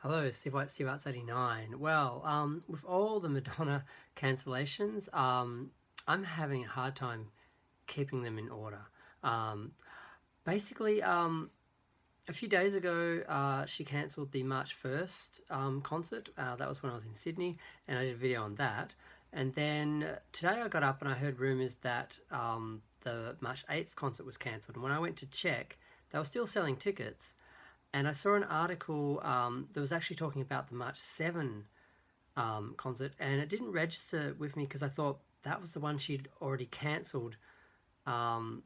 Hello, Steve White, Steve Arts 89. Well, with all the Madonna cancellations, I'm having a hard time keeping them in order. Um, basically, a few days ago, she cancelled the March 1st concert. That was when I was in Sydney, and I did a video on that. And then today I got up and I heard rumours that the March 8th concert was cancelled. And when I went to check, they were still selling tickets. And I saw an article that was actually talking about the March 7 concert, and it didn't register with me because I thought that was the one she'd already cancelled. Um,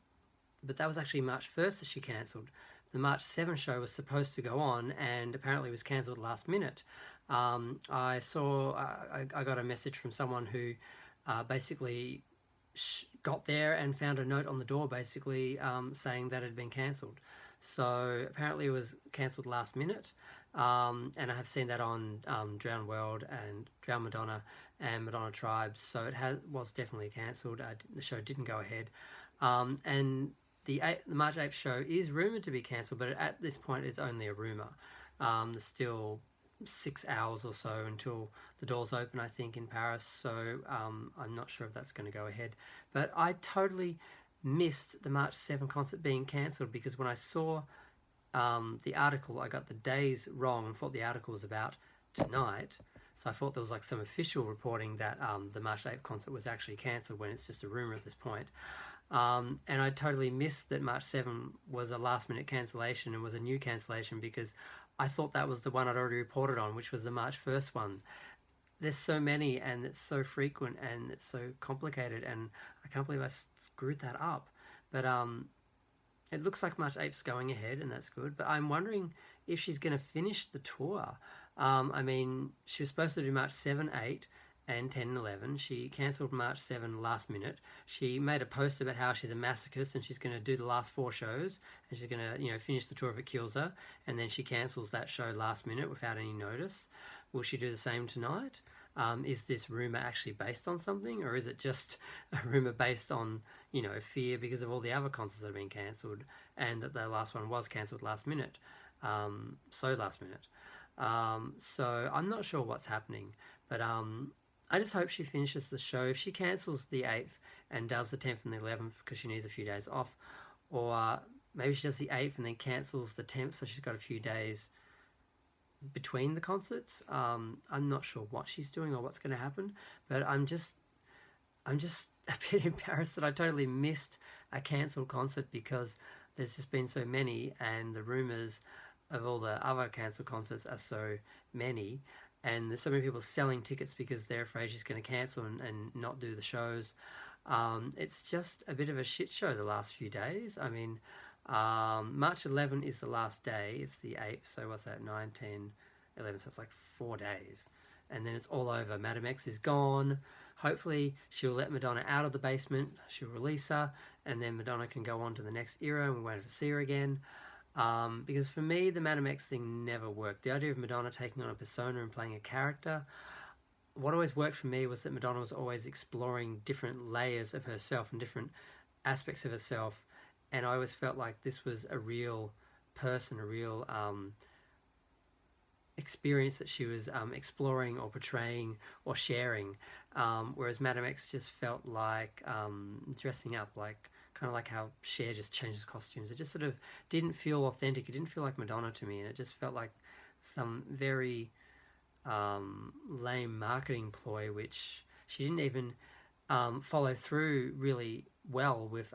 but that was actually March 1st that she cancelled. The March 7 show was supposed to go on and apparently was cancelled last minute. I got a message from someone who basically got there and found a note on the door basically saying that it had been cancelled. So apparently it was cancelled last minute, and I have seen that on Drown World and Drown Madonna and Madonna Tribes. So was definitely cancelled. The show didn't go ahead, and the March 8th show is rumoured to be cancelled, but at this point it's only a rumour. There's still 6 hours or so until the doors open, I think, in Paris. So I'm not sure if that's going to go ahead. But I totally missed the March 7 concert being cancelled because when I saw the article, I got the days wrong and thought the article was about tonight. So I thought there was like some official reporting that the March 8th concert was actually cancelled when it's just a rumour at this point. And I totally missed that March 7 was a last minute cancellation and was a new cancellation because I thought that was the one I'd already reported on, which was the March 1st one. There's so many and it's so frequent and it's so complicated, and I can't believe I screwed that up. But it looks like March 8th's going ahead, and that's good. But I'm wondering if she's going to finish the tour. I mean, she was supposed to do March 7, 8, and 10 and 11. She cancelled March 7 last minute. She made a post about how she's a masochist and she's going to do the last 4 shows and she's going to, finish the tour if it kills her. And then she cancels that show last minute without any notice. Will she do the same tonight? Is this rumour actually based on something, or is it just a rumour based on, fear because of all the other concerts that have been cancelled and that the last one was cancelled last minute? So last minute. So I'm not sure what's happening, but I just hope she finishes the show. If she cancels the 8th and does the 10th and the 11th because she needs a few days off, or maybe she does the 8th and then cancels the 10th so she's got a few days between the concerts. I'm not sure what she's doing or what's going to happen, but I'm just a bit embarrassed that I totally missed a cancelled concert because there's just been so many, and the rumours of all the other cancelled concerts are so many, and there's so many people selling tickets because they're afraid she's going to cancel and not do the shows. It's just a bit of a shit show the last few days. I mean, March 11 is the last day. It's the 8th, so what's that? 9, 10, 11, so it's like 4 days. And then it's all over. Madame X is gone. Hopefully she'll let Madonna out of the basement. She'll release her, and then Madonna can go on to the next era and we won't have to see her again. Because for me, the Madame X thing never worked. The idea of Madonna taking on a persona and playing a character, what always worked for me was that Madonna was always exploring different layers of herself and different aspects of herself, and I always felt like this was a real person, a real experience that she was exploring or portraying or sharing, whereas Madame X just felt like dressing up, like kind of like how Cher just changes costumes. It just sort of didn't feel authentic. It didn't feel like Madonna to me, and it just felt like some very lame marketing ploy, which she didn't even follow through really well with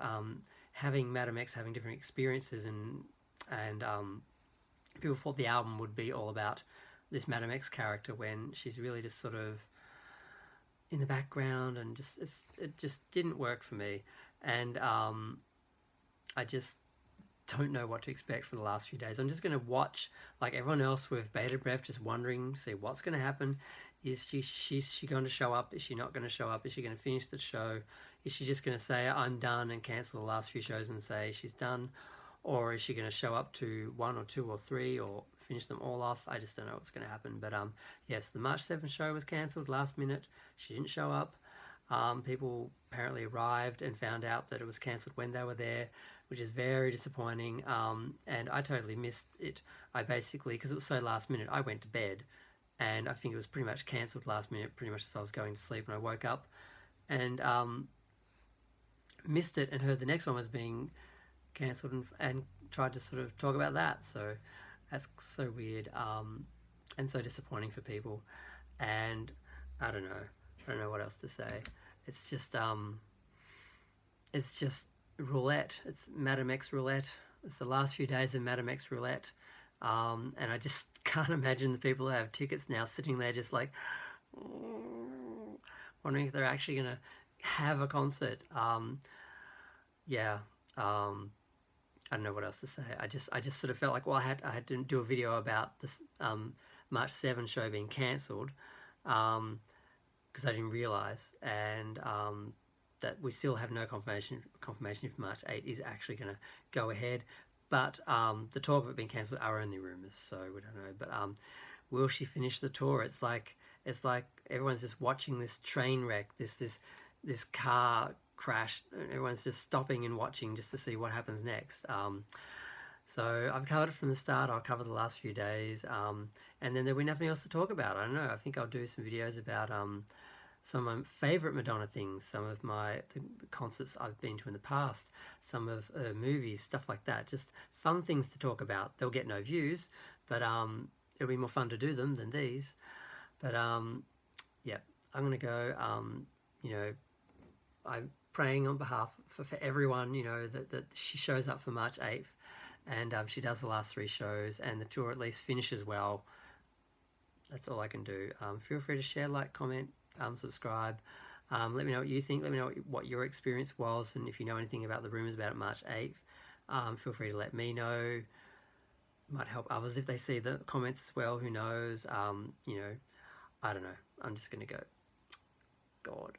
having Madame X having different experiences, and people thought the album would be all about this Madame X character when she's really just sort of in the background, and it just didn't work for me. And I just don't know what to expect for the last few days. I'm just going to watch like everyone else with bated breath, just wondering, see what's going to happen. Is she going to show up? Is she not going to show up? Is she going to finish the show? Is she just going to say I'm done and cancel the last few shows and say she's done? Or is she going to show up to 1 or 2 or 3 or finish them all off? I just don't know what's going to happen. But yes, the March 7th show was cancelled last minute. She didn't show up. People apparently arrived and found out that it was cancelled when they were there, which is very disappointing. And I totally missed it. I basically, because it was so last minute, I went to bed, and I think it was pretty much cancelled last minute, pretty much as I was going to sleep, and I woke up and missed it and heard the next one was being cancelled, and tried to sort of talk about that. So that's so weird, and so disappointing for people. And I don't know. I don't know what else to say. It's just roulette. It's Madame X roulette. It's the last few days of Madame X roulette. And I just can't imagine the people who have tickets now sitting there just like wondering if they're actually going to have a concert. Yeah. I don't know what else to say. I just sort of felt like, well, I had to do a video about this March 7 show being cancelled, because I didn't realise, and that we still have no confirmation if March 8 is actually going to go ahead. But the talk of it being cancelled are only rumours, so we don't know. But will she finish the tour? It's like everyone's just watching this train wreck, this car crash. Everyone's just stopping and watching just to see what happens next. So I've covered it from the start. I'll cover the last few days, and then there'll be nothing else to talk about. I don't know. I think I'll do some videos about some of my favourite Madonna things, some of the concerts I've been to in the past, some of movies, stuff like that. Just fun things to talk about. They'll get no views, but it'll be more fun to do them than these. But yeah, I'm gonna go. I'm praying on behalf for everyone, that she shows up for March 8th, and she does the last 3 shows, and the tour at least finishes well. That's all I can do. Feel free to share, like, comment, subscribe. Let me know what you think. Let me know what your experience was, and if you know anything about the rumours about it March 8th, feel free to let me know. Might help others if they see the comments as well. Who knows? I don't know. I'm just going to go. God.